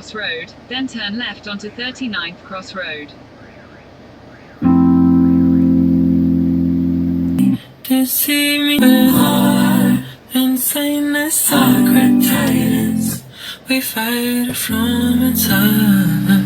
Cross Road, then turn left onto 39th Cross Road. See me with heart insane as sacred titans. We fight from inside.